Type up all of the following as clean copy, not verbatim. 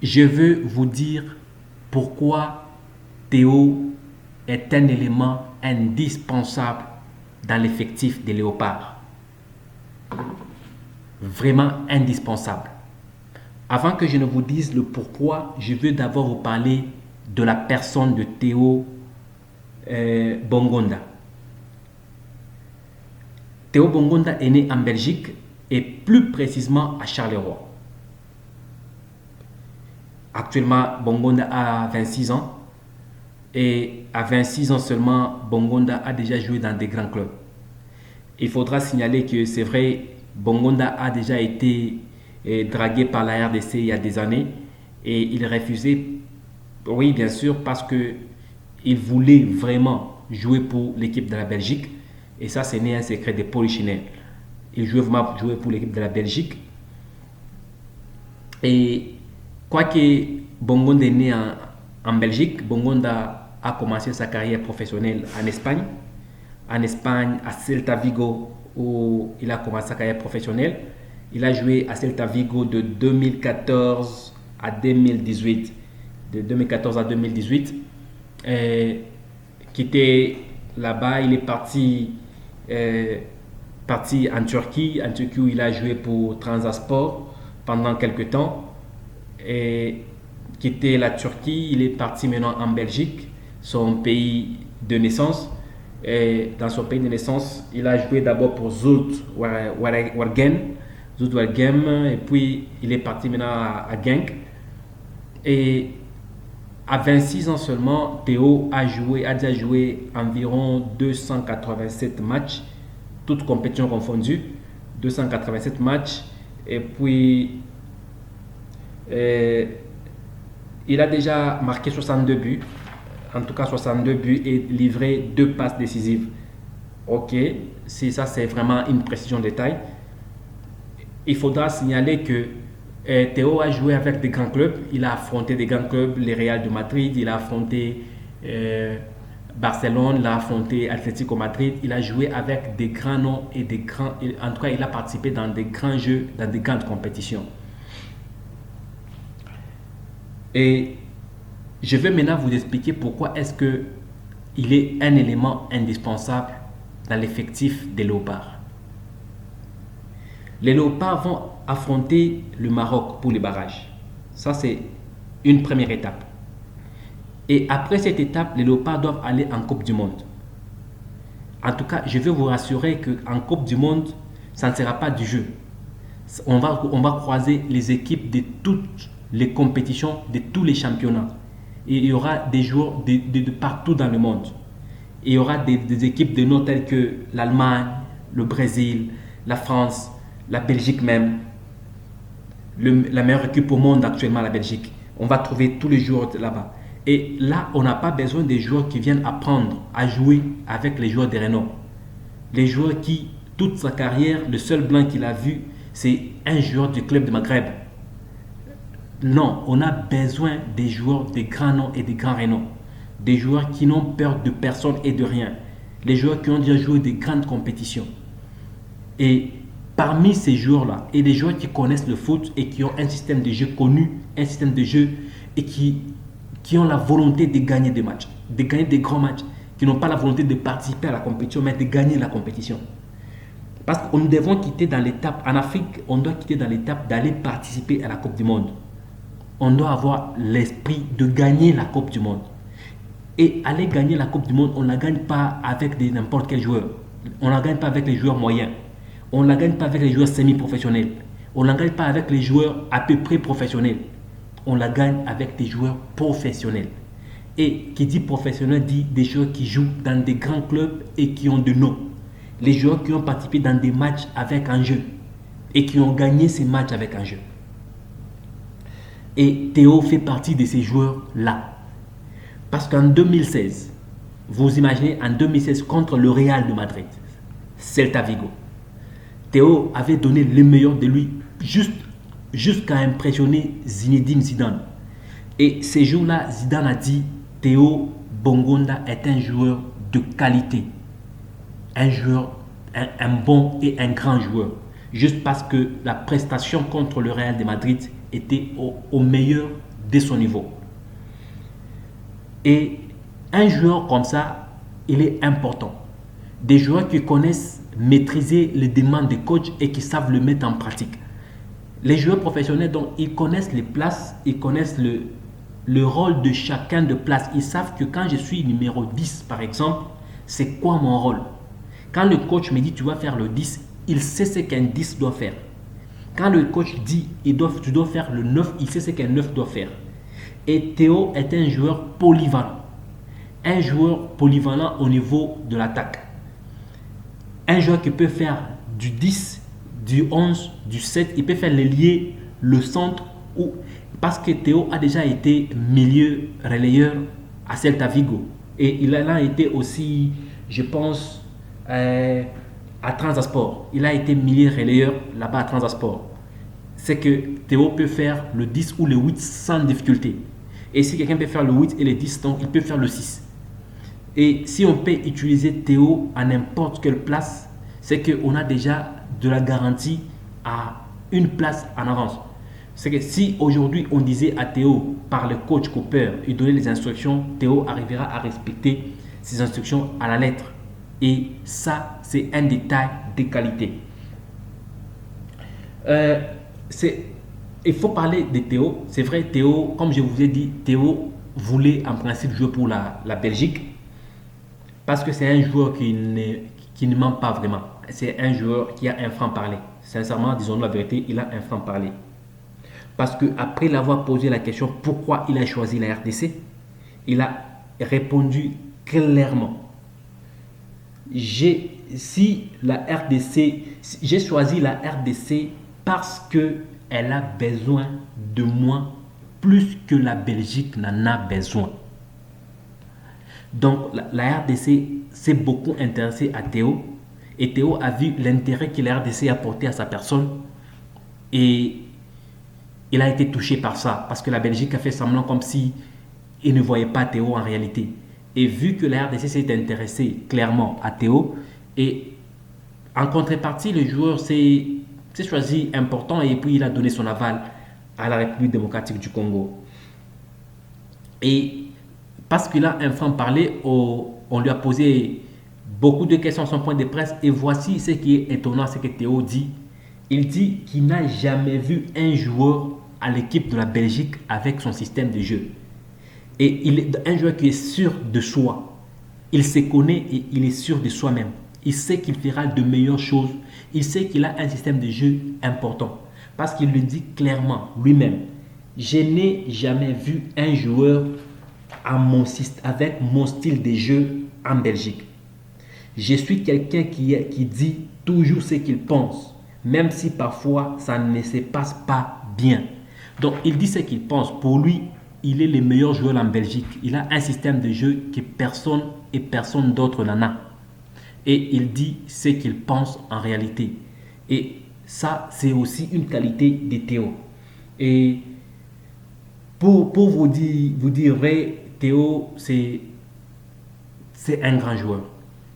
Je veux vous dire pourquoi Théo est un élément indispensable dans l'effectif des Léopards. Vraiment indispensable. Avant que je ne vous dise le pourquoi, je veux d'abord vous parler de la personne de Théo Bongonda. Théo Bongonda est né en Belgique et plus précisément à Charleroi. Actuellement, Bongonda a 26 ans et à 26 ans seulement, Bongonda a déjà joué dans des grands clubs. Il faudra signaler que c'est vrai, Bongonda a déjà été dragué par la RDC il y a des années et il refusait, oui bien sûr, parce que il voulait vraiment jouer pour l'équipe de la Belgique et ça c'est né un secret de Polichinelle. Il jouait vraiment pour l'équipe de la Belgique et quoique Bongonda est né en Belgique, Bongonda a commencé sa carrière professionnelle en Espagne. En Espagne, à Celta Vigo, où il a commencé sa carrière professionnelle. Il a joué à Celta Vigo de 2014 à 2018. De 2014 à 2018. Quitté là-bas, il est parti en Turquie. En Turquie, où il a joué pour Transasport pendant quelques temps. Et quitté la Turquie, il est parti maintenant en Belgique, son pays de naissance. Et dans son pays de naissance, il a joué d'abord pour Zulte Waregem, et puis il est parti maintenant à Genk. Et à 26 ans seulement, Théo a déjà joué environ 287 matchs, toutes compétitions confondues, 287 matchs. Et puis, il a déjà marqué 62 buts, en tout cas 62 buts et livré 2 passes décisives. Ok, si ça c'est vraiment une précision de taille. Il faudra signaler que Théo a joué avec des grands clubs. Il a affronté des grands clubs, le Real de Madrid, il a affronté Barcelone, il a affronté Atlético Madrid. Il a joué avec des grands noms et des grands. En tout cas, il a participé dans des grands jeux, dans des grandes compétitions. Et je vais maintenant vous expliquer pourquoi est-ce que il est un élément indispensable dans l'effectif des Léopards. Les Léopards vont affronter le Maroc pour les barrages. Ça, c'est une première étape. Et après cette étape, les Léopards doivent aller en Coupe du Monde. En tout cas, je veux vous rassurer qu'en Coupe du Monde, ça ne sera pas du jeu. On va croiser les équipes de toutes les compétitions, de tous les championnats. Et il y aura des joueurs de partout dans le monde. Et il y aura des équipes de noms telles que l'Allemagne, le Brésil, la France, la Belgique même. La meilleure équipe au monde actuellement, la Belgique. On va trouver tous les joueurs là-bas. Et là, on n'a pas besoin des joueurs qui viennent apprendre à jouer avec les joueurs de renom. Les joueurs qui, toute sa carrière, le seul blanc qu'il a vu, c'est un joueur du club de Maghreb. Non, on a besoin des joueurs des grands noms et des grands renoms. Des joueurs qui n'ont peur de personne et de rien. Les joueurs qui ont déjà joué des grandes compétitions. Et parmi ces joueurs-là, et des joueurs qui connaissent le foot et qui ont un système de jeu connu, un système de jeu et qui ont la volonté de gagner des matchs, de gagner des grands matchs, qui n'ont pas la volonté de participer à la compétition, mais de gagner la compétition. Parce que nous devons quitter dans l'étape, en Afrique, on doit quitter dans l'étape d'aller participer à la Coupe du Monde. On doit avoir l'esprit de gagner la Coupe du Monde. Et aller gagner la Coupe du Monde, on ne la gagne pas avec n'importe quel joueur. On ne la gagne pas avec les joueurs moyens. On ne la gagne pas avec les joueurs semi-professionnels. On ne la gagne pas avec les joueurs à peu près professionnels. On la gagne avec des joueurs professionnels. Et qui dit professionnel dit des joueurs qui jouent dans des grands clubs et qui ont de noms. Les joueurs qui ont participé dans des matchs avec un jeu et qui ont gagné ces matchs avec un jeu. Et Théo fait partie de ces joueurs-là. Parce qu'en 2016, vous imaginez, en 2016 contre le Real de Madrid, Celta Vigo, Théo avait donné le meilleur de lui jusqu'à impressionner Zinedine Zidane. Et ces jours-là, Zidane a dit, Théo Bongonda est un joueur de qualité. Un joueur, un bon et un grand joueur. Juste parce que la prestation contre le Real de Madrid était au meilleur dès son niveau. Et un joueur comme ça, il est important. Des joueurs qui connaissent maîtriser les demandes des coachs et qui savent le mettre en pratique. Les joueurs professionnels, donc, ils connaissent les places, ils connaissent le rôle de chacun de place. Ils savent que quand je suis numéro 10, par exemple, c'est quoi mon rôle. Quand le coach me dit tu vas faire le 10, il sait ce qu'un 10 doit faire. Quand le coach dit tu dois faire le 9, il sait ce qu'un 9 doit faire. Et Théo est un joueur polyvalent. Un joueur polyvalent au niveau de l'attaque. Un joueur qui peut faire du 10, du 11, du 7, il peut faire l'ailier, le centre, parce que Théo a déjà été milieu relayeur à Celta Vigo. Et il a été aussi, je pense, à Transasport. Il a été milieu relayeur là-bas à Transasport. C'est que Théo peut faire le 10 ou le 8 sans difficulté. Et si quelqu'un peut faire le 8 et le 10, donc il peut faire le 6. Et si on peut utiliser Théo à n'importe quelle place, c'est qu'on a déjà de la garantie à une place en avance. C'est que si aujourd'hui on disait à Théo par le coach Cooper, il donnait les instructions, Théo arrivera à respecter ces instructions à la lettre. Et ça, c'est un détail de qualité. Il faut parler de Théo. C'est vrai, Théo, comme je vous ai dit, Théo voulait en principe jouer pour la Belgique. Parce que c'est un joueur qui ne ment pas vraiment. C'est un joueur qui a un franc-parler. Sincèrement, disons-nous la vérité, il a un franc-parler. Parce qu'après l'avoir posé la question pourquoi il a choisi la RDC, il a répondu clairement. J'ai choisi la RDC parce qu'elle a besoin de moi plus que la Belgique n'en a besoin. Donc la RDC s'est beaucoup intéressée à Théo et Théo a vu l'intérêt que la RDC a porté à sa personne et il a été touché par ça parce que la Belgique a fait semblant comme si il ne voyait pas Théo en réalité. Et vu que la RDC s'est intéressée clairement à Théo et en contrepartie le joueur s'est choisi important et puis il a donné son aval à la République démocratique du Congo. Et parce qu'il a un franc-parler, on lui a posé beaucoup de questions à son point de presse. Et voici ce qui est étonnant, c'est que Théo dit. Il dit qu'il n'a jamais vu un joueur à l'équipe de la Belgique avec son système de jeu. Et il est un joueur qui est sûr de soi. Il se connaît et il est sûr de soi-même. Il sait qu'il fera de meilleures choses. Il sait qu'il a un système de jeu important. Parce qu'il le dit clairement lui-même. Je n'ai jamais vu un joueur avec mon style de jeu en Belgique. Je suis quelqu'un qui dit toujours ce qu'il pense, même si parfois ça ne se passe pas bien. Donc il dit ce qu'il pense. Pour lui, il est le meilleur joueur en Belgique. Il a un système de jeu que personne d'autre n'en a. Et il dit ce qu'il pense en réalité. Et ça, c'est aussi une qualité de Théo. Et pour vous dire vrai, Théo, c'est un grand joueur.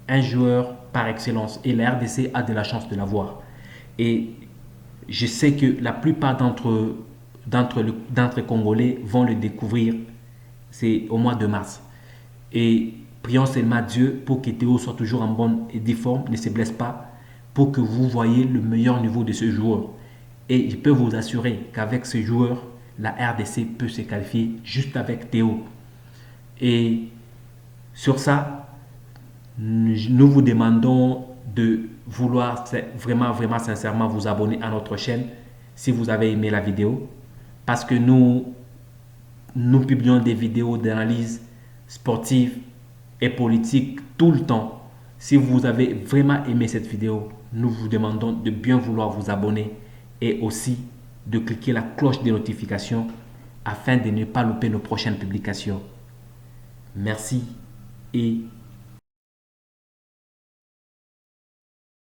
Un joueur par excellence. Et la RDC a de la chance de l'avoir. Et je sais que la plupart d'entre Congolais vont le découvrir. C'est au mois de mars. Et prions seulement Dieu pour que Théo soit toujours en bonne et due forme, ne se blesse pas, pour que vous voyez le meilleur niveau de ce joueur. Et je peux vous assurer qu'avec ce joueur, la RDC peut se qualifier juste avec Théo. Et sur ça, nous vous demandons de vouloir vraiment sincèrement vous abonner à notre chaîne si vous avez aimé la vidéo. Parce que nous publions des vidéos d'analyse sportive et politique tout le temps. Si vous avez vraiment aimé cette vidéo, nous vous demandons de bien vouloir vous abonner et aussi de cliquer la cloche de notification afin de ne pas louper nos prochaines publications. Merci et